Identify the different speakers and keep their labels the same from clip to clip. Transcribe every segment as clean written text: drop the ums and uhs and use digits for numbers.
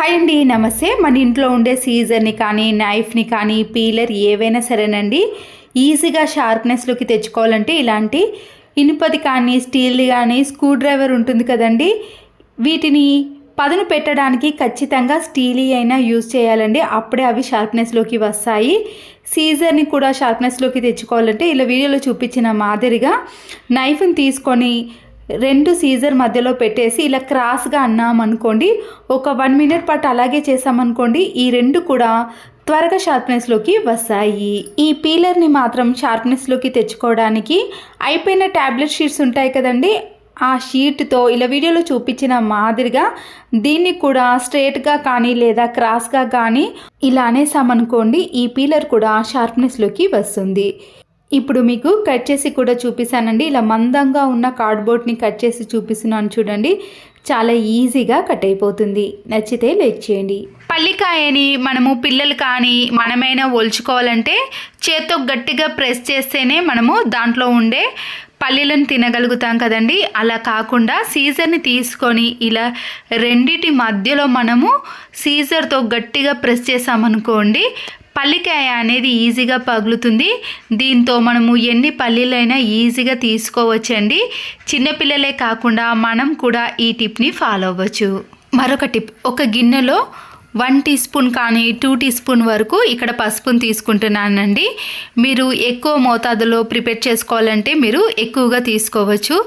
Speaker 1: Hi అండి, నమస్తే. మన ఇంట్లో ఉండే సీజర్ని కానీ నైఫ్ని కానీ పీలర్ ఏవైనా సరేనండి ఈజీగా షార్ప్నెస్లోకి తెచ్చుకోవాలంటే ఇలాంటి ఇనుపది కానీ స్టీల్ది కానీ స్క్రూ డ్రైవర్ ఉంటుంది కదండి, వీటిని పదును పెట్టడానికి ఖచ్చితంగా స్టీల్ అయినా యూజ్ చేయాలండి. అప్పుడే అవి షార్ప్నెస్లోకి వస్తాయి. సీజర్ని కూడా షార్ప్నెస్లోకి తెచ్చుకోవాలంటే ఇలా వీడియోలో చూపించిన మాదిరిగా నైఫ్ని తీసుకొని రెండు సీజర్ మధ్యలో పెట్టేసి ఇలా క్రాస్గా అన్నామనుకోండి, ఒక 1 మినిట్ పాటు అలాగే చేసామనుకోండి, ఈ రెండు కూడా త్వరగా షార్ప్నెస్లోకి వస్తాయి. ఈ పీలర్ని మాత్రం షార్ప్నెస్లోకి తెచ్చుకోవడానికి అయిపోయిన ట్యాబ్లెట్ షీట్స్ ఉంటాయి కదండి, ఆ షీట్తో ఇలా వీడియోలో చూపించిన మాదిరిగా దీన్ని కూడా స్ట్రేట్గా కానీ లేదా క్రాస్గా కానీ ఇలా అనేసామనుకోండి, ఈ పీలర్ కూడా షార్ప్నెస్లోకి వస్తుంది. ఇప్పుడు మీకు కట్ చేసి కూడా చూపిస్తానండి. ఇలా మందంగా ఉన్న కార్డ్బోర్డ్ని కట్ చేసి చూపిస్తున్నాను చూడండి, చాలా ఈజీగా కట్ అయిపోతుంది. నచ్చితే లైక్ చేయండి. పల్లికాయని మనము పిల్లలు కానీ మనమైనా ఒలుచుకోవాలంటే చేత్తో గట్టిగా ప్రెస్ చేస్తేనే మనము దాంట్లో ఉండే పల్లీలను తినగలుగుతాం కదండి. అలా కాకుండా సీజర్ని తీసుకొని ఇలా రెండిటి మధ్యలో మనము సీజర్తో గట్టిగా ప్రెస్ చేసామనుకోండి, పల్లికాయ అనేది ఈజీగా పగులుతుంది. దీంతో మనము ఎన్ని పల్లీలైనా ఈజీగా తీసుకోవచ్చండి. చిన్నపిల్లలే కాకుండా మనం కూడా ఈ టిప్ని ఫాలో అవ్వచ్చు. మరొక టిప్, ఒక గిన్నెలో 1 టీ స్పూన్ కానీ 2 టీ స్పూన్ వరకు ఇక్కడ పసుపుని తీసుకుంటున్నానండి. మీరు ఎక్కువ మోతాదులో ప్రిపేర్ చేసుకోవాలంటే మీరు ఎక్కువగా తీసుకోవచ్చు.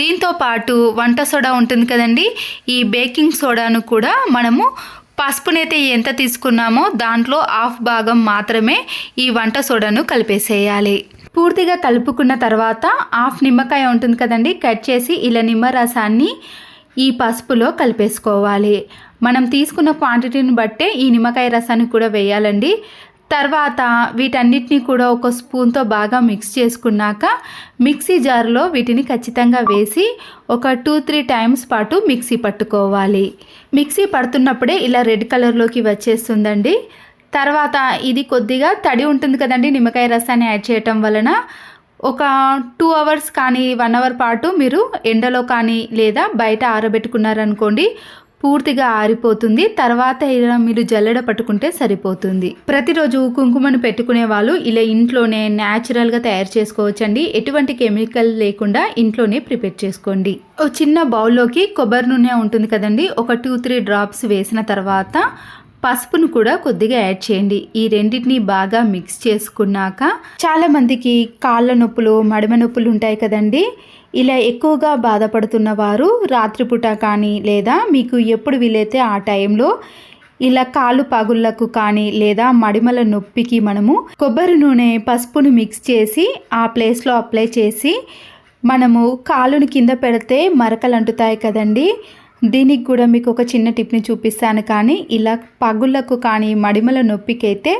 Speaker 1: దీంతో పాటు వంట సోడా ఉంటుంది కదండి, ఈ బేకింగ్ సోడాను కూడా మనము పసుపునైతే ఎంత తీసుకున్నామో దాంట్లో హాఫ్ భాగం మాత్రమే ఈ వంట సోడాను కలిపేసేయాలి. పూర్తిగా కలుపుకున్న తర్వాత హాఫ్ నిమ్మకాయ ఉంటుంది కదండి, కట్ చేసి ఇలా నిమ్మరసాన్ని ఈ పసుపులో కలిపేసుకోవాలి. మనం తీసుకున్న క్వాంటిటీని బట్టే ఈ నిమ్మకాయ రసాన్ని కూడా వేయాలండి. తర్వాత వీటన్నిటిని కూడా ఒక స్పూన్తో బాగా మిక్స్ చేసుకున్నాక మిక్సీ జార్లో వీటిని ఖచ్చితంగా వేసి ఒక 2-3 టైమ్స్ పాటు మిక్సీ పట్టుకోవాలి. మిక్సీ పడుతున్నప్పుడే ఇలా రెడ్ కలర్లోకి వచ్చేస్తుందండి. తర్వాత ఇది కొద్దిగా తడి ఉంటుంది కదండి, నిమ్మకాయ రసాన్ని యాడ్ చేయటం వలన ఒక 2 అవర్స్ కానీ 1 అవర్ పాటు మీరు ఎండలో కానీ లేదా బయట ఆరబెట్టుకున్నారనుకోండి, పూర్తిగా ఆరిపోతుంది. తర్వాత ఇలా మీరు జల్లెడ పట్టుకుంటే సరిపోతుంది. ప్రతిరోజు కుంకుమను పెట్టుకునే వాళ్ళు ఇలా ఇంట్లోనే న్యాచురల్గా తయారు చేసుకోవచ్చండి. ఎటువంటి కెమికల్ లేకుండా ఇంట్లోనే ప్రిపేర్ చేసుకోండి. ఒక చిన్న బౌల్లోకి కొబ్బరి నూనె ఉంటుంది కదండి, ఒక 2-3 డ్రాప్స్ వేసిన తర్వాత పసుపును కూడా కొద్దిగా యాడ్ చేయండి. ఈ రెండింటిని బాగా మిక్స్ చేసుకున్నాక, చాలామందికి కాళ్ళ నొప్పులు మడమ నొప్పులు ఉంటాయి కదండి, ఇలా ఎక్కువగా బాధపడుతున్న వారు రాత్రిపూట కానీ లేదా మీకు ఎప్పుడు వీలైతే ఆ టైంలో ఇలా కాళ్ళు పగుళ్ళకు కానీ లేదా మడిమల నొప్పికి మనము కొబ్బరి నూనె పసుపును మిక్స్ చేసి ఆ ప్లేస్లో అప్లై చేసి మనము కాలుని కింద పెడితే మరకలు అంటుతాయి కదండి. దీనికి కూడా మీకు ఒక చిన్న టిప్ని చూపిస్తాను, కానీ ఇలా పగుళ్ళకు కానీ మడిమల నొప్పికైతే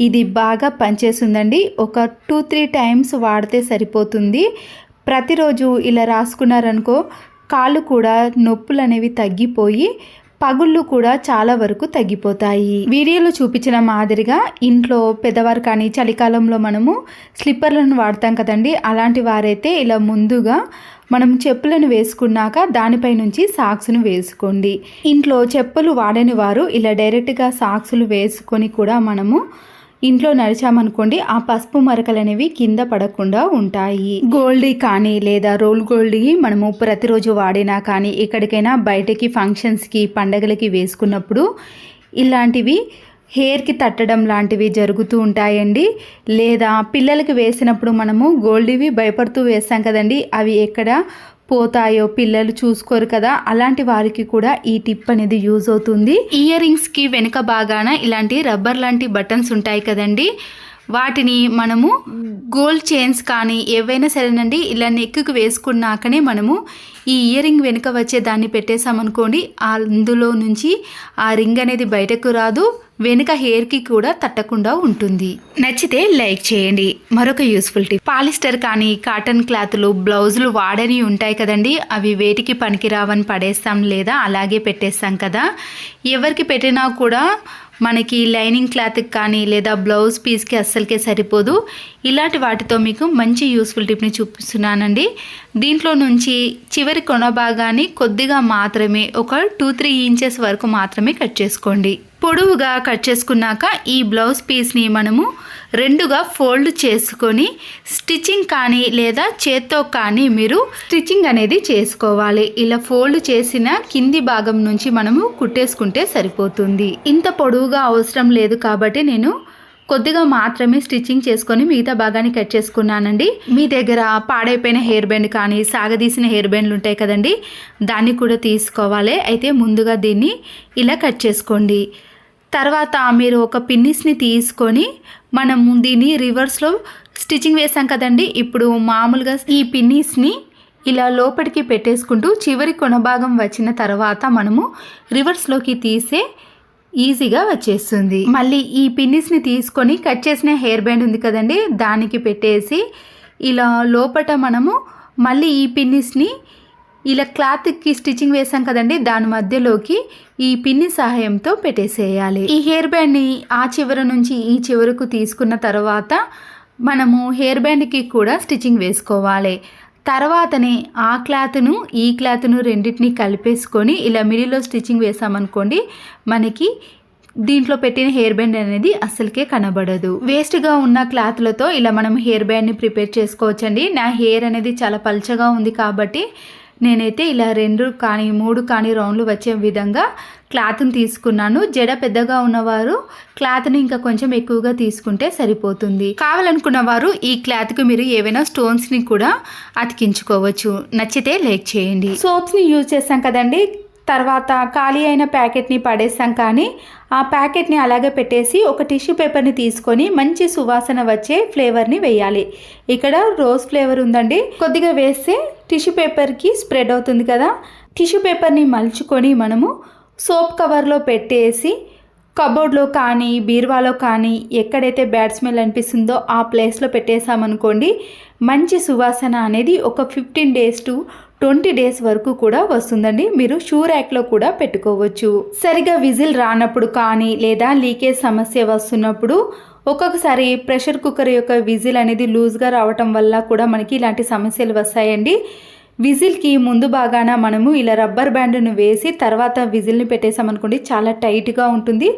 Speaker 1: ఇది బాగా పనిచేస్తుందండి. ఒక 2-3 టైమ్స్ వాడితే సరిపోతుంది. ప్రతిరోజు ఇలా రాసుకున్నారనుకో, కాళ్ళు కూడా నొప్పులు అనేవి తగ్గిపోయి పగుళ్ళు కూడా చాలా వరకు తగ్గిపోతాయి. వీడియోలో చూపించిన మాదిరిగా ఇంట్లో పెద్దవారు కానీ చలికాలంలో మనము స్లిప్పర్లను వాడతాం కదండి, అలాంటి వారైతే ఇలా ముందుగా మనం చెప్పులను వేసుకున్నాక దానిపై నుంచి సాక్స్ను వేసుకోండి. ఇంట్లో చెప్పులు వాడని వారు ఇలా డైరెక్ట్గా సాక్స్లు వేసుకొని కూడా మనము ఇంట్లో నడిచామనుకోండి, ఆ పసుపు మరకలు అనేవి కింద పడకుండా ఉంటాయి. గోల్డీ కానీ లేదా రోల్ గోల్డీ మనము ప్రతిరోజు వాడినా కానీ ఎక్కడికైనా బయటకి ఫంక్షన్స్కి పండగలకి వేసుకున్నప్పుడు ఇలాంటివి హెయిర్కి తట్టడం లాంటివి జరుగుతూ ఉంటాయండి. లేదా పిల్లలకి వేసినప్పుడు మనము గోల్డీవి భయపడుతూ వేస్తాం కదండి, అవి ఎక్కడ పోతాయో పిల్లలు చూసుకోరు కదా, అలాంటి వారికి కూడా ఈ టిప్ అనేది యూజ్ అవుతుంది. ఇయర్ రింగ్స్కి వెనుక భాగాన ఇలాంటి రబ్బర్ లాంటి బటన్స్ ఉంటాయి కదండి, వాటిని మనము గోల్డ్ చైన్స్ కానీ ఏవైనా సరేనండి ఇలా నెక్కి వేసుకున్నాకనే మనము ఈ ఇయర్ రింగ్ వెనుక వచ్చే దాన్ని పెట్టేసామనుకోండి, అందులో నుంచి ఆ రింగ్ అనేది బయటకు రాదు. వెనుక హెయిర్కి కూడా తట్టకుండా ఉంటుంది. నచ్చితే లైక్ చేయండి. మరొక యూస్ఫుల్ టిప్, పాలిస్టర్ కానీ కాటన్ క్లాత్లు బ్లౌజులు వాడని ఉంటాయి కదండి, అవి వేటికి పనికిరావని పడేస్తాం లేదా అలాగే పెట్టేస్తాం కదా. ఎవరికి పెట్టినా కూడా మనకి లైనింగ్ క్లాత్కి కానీ లేదా బ్లౌజ్ పీస్కి అస్సలకే సరిపోదు. ఇలాంటి వాటితో మీకు మంచి యూస్ఫుల్ టిప్ని చూపిస్తున్నానండి. దీంట్లో నుంచి చివరి కొన భాగాన్ని కొద్దిగా మాత్రమే, ఒక 2-3 ఇంచెస్ వరకు మాత్రమే కట్ చేసుకోండి. పొడవుగా కట్ చేసుకున్నాక ఈ బ్లౌజ్ పీస్ని మనము 2గా ఫోల్డ్ చేసుకొని స్టిచ్చింగ్ కానీ లేదా చేత్తో కానీ మీరు స్టిచ్చింగ్ అనేది చేసుకోవాలి. ఇలా ఫోల్డ్ చేసిన కింది భాగం నుంచి మనము కుట్టేసుకుంటే సరిపోతుంది. ఇంత పొడవుగా అవసరం లేదు కాబట్టి నేను కొద్దిగా మాత్రమే స్టిచ్చింగ్ చేసుకొని మిగతా భాగాన్ని కట్ చేసుకున్నానండి. మీ దగ్గర పాడైపోయిన హెయిర్ బ్యాండ్ కానీ సాగదీసిన హెయిర్ బ్యాండ్లు ఉంటాయి కదండి, దాన్ని కూడా తీసుకోవాలి. అయితే ముందుగా దీన్ని ఇలా కట్ చేసుకోండి. తర్వాత మీరు ఒక పిన్నిస్ని తీసుకొని మనము దీన్ని రివర్స్లో స్టిచ్చింగ్ వేసాం కదండి. ఇప్పుడు మామూలుగా ఈ పిన్నిస్ని ఇలా లోపలికి పెట్టేసుకుంటూ చివరి కొనభాగం వచ్చిన తర్వాత మనము రివర్స్లోకి తీసే ఈజీగా వచ్చేస్తుంది. మళ్ళీ ఈ పిన్నిస్ని తీసుకొని కట్ చేసిన హెయిర్ బ్యాండ్ ఉంది కదండి, దానికి పెట్టేసి ఇలా లోపల మనము మళ్ళీ ఈ పిన్నిస్ని ఇలా క్లాత్కి స్టిచ్చింగ్ వేసాం కదండి, దాని మధ్యలోకి ఈ పిన్ని సహాయంతో పెట్టేసేయాలి. ఈ హెయిర్ బ్యాండ్ని ఆ చివర నుంచి ఈ చివరకు తీసుకున్న తర్వాత మనము హెయిర్ బ్యాండ్కి కూడా స్టిచ్చింగ్ వేసుకోవాలి. తర్వాతనే ఆ క్లాత్ను ఈ క్లాత్ను రెండింటిని కలిపేసుకొని ఇలా మిడిల్లో స్టిచ్చింగ్ వేసామనుకోండి, మనకి దీంట్లో పెట్టిన హెయిర్ బ్యాండ్ అనేది అస్సలకే కనబడదు. వేస్ట్గా ఉన్న క్లాత్లతో ఇలా మనం హెయిర్ బ్యాండ్ని ప్రిపేర్ చేసుకోవచ్చండి. నా హెయిర్ అనేది చాలా పల్చగా ఉంది కాబట్టి నేనైతే ఇలా 2 కానీ 3 కానీ రౌండ్లు వచ్చే విధంగా క్లాత్ని తీసుకున్నాను. జడ పెద్దగా ఉన్నవారు క్లాత్ని ఇంకా కొంచెం ఎక్కువగా తీసుకుంటే సరిపోతుంది. కావాలనుకున్న వారు ఈ క్లాత్కి మీరు ఏవైనా స్టోన్స్ని కూడా అతికించుకోవచ్చు. నచ్చితే లైక్ చేయండి. సోప్స్ని యూజ్ చేస్తాం కదండి, తర్వాత ఖాళీ అయిన ప్యాకెట్ని పడేస్తాం కానీ ఆ ప్యాకెట్ని అలాగే పెట్టేసి ఒక టిష్యూ పేపర్ని తీసుకొని మంచి సువాసన వచ్చే ఫ్లేవర్ని వేయాలి. ఇక్కడ రోజ్ ఫ్లేవర్ ఉందండి, కొద్దిగా వేస్తే టిష్యూ పేపర్కి స్ప్రెడ్ అవుతుంది కదా. టిష్యూ పేపర్ని మలుచుకొని మనము సోప్ కవర్లో పెట్టేసి కబోర్డ్లో కానీ బీరువాలో కానీ ఎక్కడైతే బ్యాడ్ స్మెల్ అనిపిస్తుందో ఆ ప్లేస్లో పెట్టేసామనుకోండి, మంచి సువాసన అనేది ఒక 15 days to 20 days వరకు కూడా వస్తుందండి. మీరు షూ ర్యాక్లో కూడా పెట్టుకోవచ్చు. సరిగా విజిల్ రానప్పుడు కానీ లేదా లీకేజ్ సమస్య వస్తున్నప్పుడు ఒక్కొక్కసారి ప్రెషర్ కుక్కర్ యొక్క విజిల్ అనేది లూజ్గా రావటం వల్ల కూడా మనకి ఇలాంటి సమస్యలు వస్తాయండి. విజిల్కి ముందు బాగాన మనము ఇలా రబ్బర్ బ్యాండ్ను వేసి తర్వాత విజిల్ని పెట్టేసామనుకోండి, చాలా టైట్గా ఉంటుంది.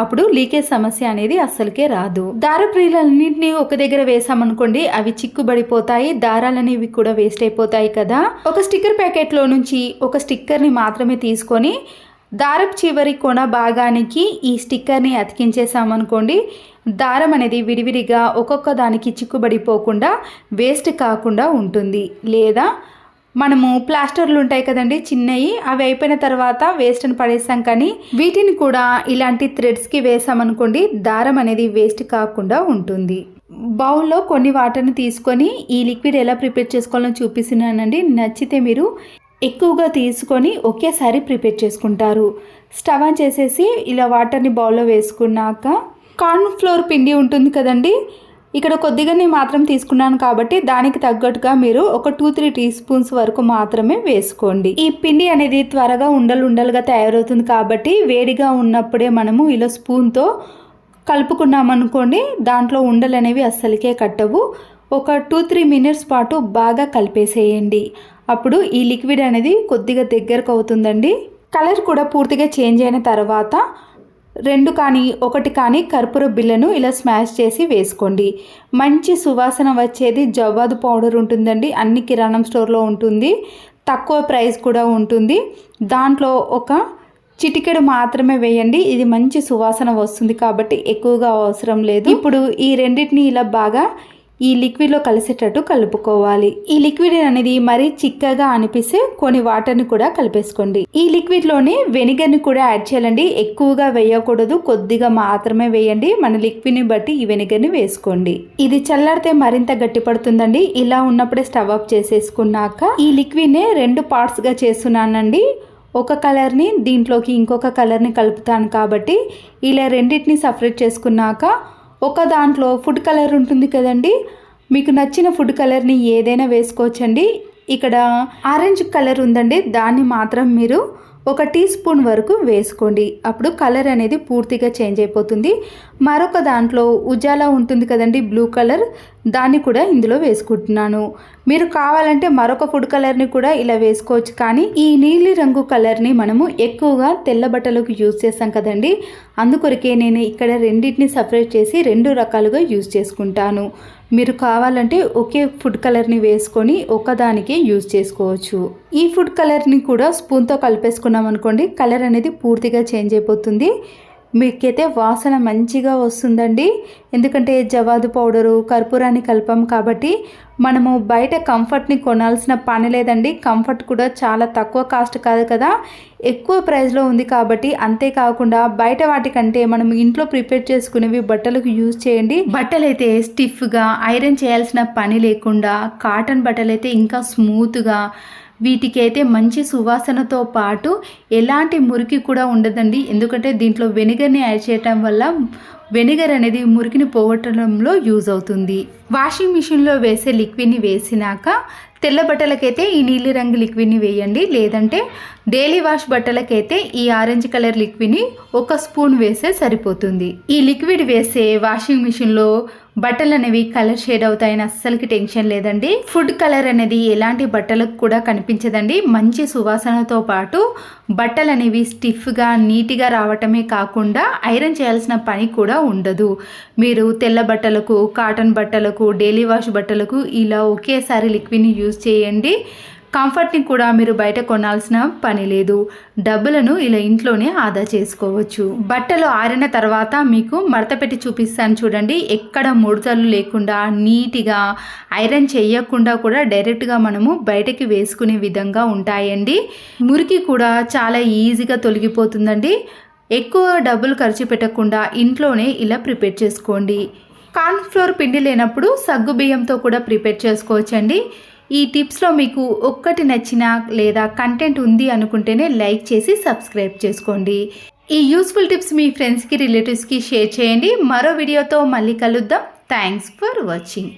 Speaker 1: అప్పుడు లీకేజ్ సమస్య అనేది అస్సలకే రాదు. దారప్రీలన్నింటినీ ఒక దగ్గర వేసామనుకోండి, అవి చిక్కుబడిపోతాయి, దారాలనేవి కూడా వేస్ట్ అయిపోతాయి కదా. ఒక స్టిక్కర్ ప్యాకెట్లో నుంచి ఒక స్టిక్కర్ని మాత్రమే తీసుకొని దారపు చివరి కొన భాగానికి ఈ స్టిక్కర్ని అతికించేసామనుకోండి, దారం అనేది విడివిడిగా ఒక్కొక్క దానికి చిక్కుబడిపోకుండా వేస్ట్ కాకుండా ఉంటుంది. లేదా మనము ప్లాస్టర్లు ఉంటాయి కదండి చిన్నవి, అవి అయిపోయిన తర్వాత వేస్ట్ అని పడేస్తాం కానీ వీటిని కూడా ఇలాంటి థ్రెడ్స్కి వేసామనుకోండి, దారం అనేది వేస్ట్ కాకుండా ఉంటుంది. బౌల్లో కొన్ని వాటర్ని తీసుకొని ఈ లిక్విడ్ ఎలా ప్రిపేర్ చేసుకోవాలో చూపిస్తున్నానండి. నచ్చితే మీరు ఎక్కువగా తీసుకొని ఒకేసారి ప్రిపేర్ చేసుకుంటారు. స్టవ్ ఆన్ చేసేసి ఇలా వాటర్ని బౌల్లో వేసుకున్నాక కార్న్ ఫ్లోర్ పిండి ఉంటుంది కదండి, ఇక్కడ కొద్దిగానే మాత్రం తీసుకున్నాను కాబట్టి దానికి తగ్గట్టుగా మీరు ఒక 2-3 teaspoons వరకు మాత్రమే వేసుకోండి. ఈ పిండి అనేది త్వరగా ఉండలుగా తయారవుతుంది కాబట్టి వేడిగా ఉన్నప్పుడే మనము ఇలా స్పూన్తో కలుపుకున్నామనుకోండి, దాంట్లో ఉండలు అనేవి అస్సలకే కట్టవు. ఒక 2-3 minutes పాటు బాగా కలిపేసేయండి. అప్పుడు ఈ లిక్విడ్ అనేది కొద్దిగా దగ్గరకు అవుతుందండి. కలర్ కూడా పూర్తిగా చేంజ్ అయిన తర్వాత 2 కానీ 1 కానీ కర్పూర బిళ్ళను ఇలా స్మాష్ చేసి వేసుకోండి. మంచి సువాసన వచ్చేది జవ్వాదు పౌడర్ ఉంటుందండి, అన్ని కిరాణం స్టోర్లో ఉంటుంది, తక్కువ ప్రైస్ కూడా ఉంటుంది. దాంట్లో ఒక చిటికెడు మాత్రమే వేయండి, ఇది మంచి సువాసన వస్తుంది కాబట్టి ఎక్కువగా అవసరం లేదు. ఇప్పుడు ఈ రెండింటిని ఇలా బాగా ఈ లిక్విడ్లో కలిసేటట్టు కలుపుకోవాలి. ఈ లిక్విడ్ అనేది మరీ చిక్కగా అనిపిస్తే కొన్ని వాటర్ని కూడా కలిపేసుకోండి. ఈ లిక్విడ్లోనే వెనిగర్ని కూడా యాడ్ చేయాలండి, ఎక్కువగా వేయకూడదు, కొద్దిగా మాత్రమే వేయండి. మన లిక్విడ్ని బట్టి ఈ వెనిగర్ని వేసుకోండి. ఇది చల్లారితే మరింత గట్టి పడుతుందండి. ఇలా ఉన్నప్పుడే స్టవ్ ఆఫ్ చేసేసుకున్నాక ఈ లిక్విడ్ని 2 partsగా చేస్తున్నానండి. ఒక కలర్ని దీంట్లోకి ఇంకొక కలర్ని కలుపుతాను కాబట్టి ఇలా రెండింటిని సపరేట్ చేసుకున్నాక ఒక దాంట్లో ఫుడ్ కలర్ ఉంటుంది కదండి, మీకు నచ్చిన ఫుడ్ కలర్ని ఏదైనా వేసుకోవచ్చండి. ఇక్కడ ఆరెంజ్ కలర్ ఉందండి, దాన్ని మాత్రం మీరు 1 టీ స్పూన్ వరకు వేసుకోండి. అప్పుడు కలర్ అనేది పూర్తిగా చేంజ్ అయిపోతుంది. మరొక దాంట్లో ఉజాలా ఉంటుంది కదండి, బ్లూ కలర్, దాన్ని కూడా ఇందులో వేసుకుంటున్నాను. మీరు కావాలంటే మరొక ఫుడ్ కలర్ని కూడా ఇలా వేసుకోవచ్చు. కానీ ఈ నీలి రంగు కలర్ని మనము ఎక్కువగా తెల్ల బట్టలకు యూజ్ చేస్తాం కదండి, అందుకొరకే నేను ఇక్కడ రెండింటిని సపరేట్ చేసి 2 రకాలుగా యూజ్ చేసుకుంటాను. మీరు కావాలంటే ఒకే ఫుడ్ కలర్ని వేసుకొని ఒకదానికే యూజ్ చేసుకోవచ్చు. ఈ ఫుడ్ కలర్ని కూడా స్పూన్తో కలిపేసుకున్నాం అనుకోండి, కలర్ అనేది పూర్తిగా చేంజ్ అయిపోతుంది. మీకైతే వాసన మంచిగా వస్తుందండి. ఎందుకంటే జవాదు పౌడరు, కర్పూరాన్ని కలిపాం కాబట్టి మనము బయట కంఫర్ట్ని కొనాల్సిన పని లేదండి. కంఫర్ట్ కూడా చాలా తక్కువ కాస్ట్ కాదు కదా, ఎక్కువ ప్రైస్లో ఉంది కాబట్టి. అంతేకాకుండా బయట వాటికంటే మనం ఇంట్లో ప్రిపేర్ చేసుకునేవి బట్టలకు యూజ్ చేయండి. బట్టలు అయితే స్టిఫ్గా ఐరన్ చేయాల్సిన పని లేకుండా, కాటన్ బట్టలు అయితే ఇంకా స్మూత్గా, వీటికైతే మంచి సువాసనతో పాటు ఎలాంటి మురికి కూడా ఉండదండి. ఎందుకంటే దీంట్లో వెనిగర్ని యాడ్ చేయటం వల్ల వెనిగర్ అనేది మురికిని పోగొట్టడంలో యూజ్ అవుతుంది. వాషింగ్ మిషన్లో వేసే లిక్విడ్ని వేసినాక తెల్ల బట్టలకైతే ఈ నీలి రంగు లిక్విడ్ని వేయండి. లేదంటే డైలీ వాష్ బట్టలకైతే ఈ ఆరెంజ్ కలర్ లిక్విడ్ని 1 స్పూన్ వేస్తే సరిపోతుంది. ఈ లిక్విడ్ వేసే వాషింగ్ మిషన్లో బట్టలు అనేవి కలర్ షేడ్ అవుతాయని అస్సలకి టెన్షన్ లేదండి. ఫుడ్ కలర్ అనేది ఎలాంటి బట్టలకు కూడా కనిపించదండి. మంచి సువాసనతో పాటు బట్టలు అనేవి స్టిఫ్గా నీట్గా రావటమే కాకుండా ఐరన్ చేయాల్సిన పని కూడా ఉండదు. మీరు తెల్ల బట్టలకు, కాటన్ బట్టలకు, డైలీ వాష్ బట్టలకు ఇలా ఒకేసారి లిక్విడ్ని యూజ్ చేయండి. కంఫర్ట్ని కూడా మీరు బయట కొనాల్సిన పని లేదు. డబ్బులను ఇలా ఇంట్లోనే ఆదా చేసుకోవచ్చు. బట్టలు ఆరిన తర్వాత మీకు మడత పెట్టి చూపిస్తాను చూడండి. ఎక్కడ ముడతలు లేకుండా నీట్గా ఐరన్ చేయకుండా కూడా డైరెక్ట్గా మనము బయటకి వేసుకునే విధంగా ఉంటాయండి. మురికి కూడా చాలా ఈజీగా తొలగిపోతుందండి. ఎక్కువ డబ్బులు ఖర్చు పెట్టకుండా ఇంట్లోనే ఇలా ప్రిపేర్ చేసుకోండి. కార్న్ఫ్లోర్ పిండి లేనప్పుడు సగ్గు బియ్యంతో కూడా ప్రిపేర్ చేసుకోవచ్చండి. ఈ టిప్స్లో మీకు ఒక్కటి నచ్చినా లేదా కంటెంట్ ఉంది అనుకుంటేనే లైక్ చేసి సబ్స్క్రైబ్ చేసుకోండి. ఈ యూస్ఫుల్ టిప్స్ మీ ఫ్రెండ్స్కి, రిలేటివ్స్కి షేర్ చేయండి. మరో వీడియోతో మళ్ళీ కలుద్దాం. Thanks for watching.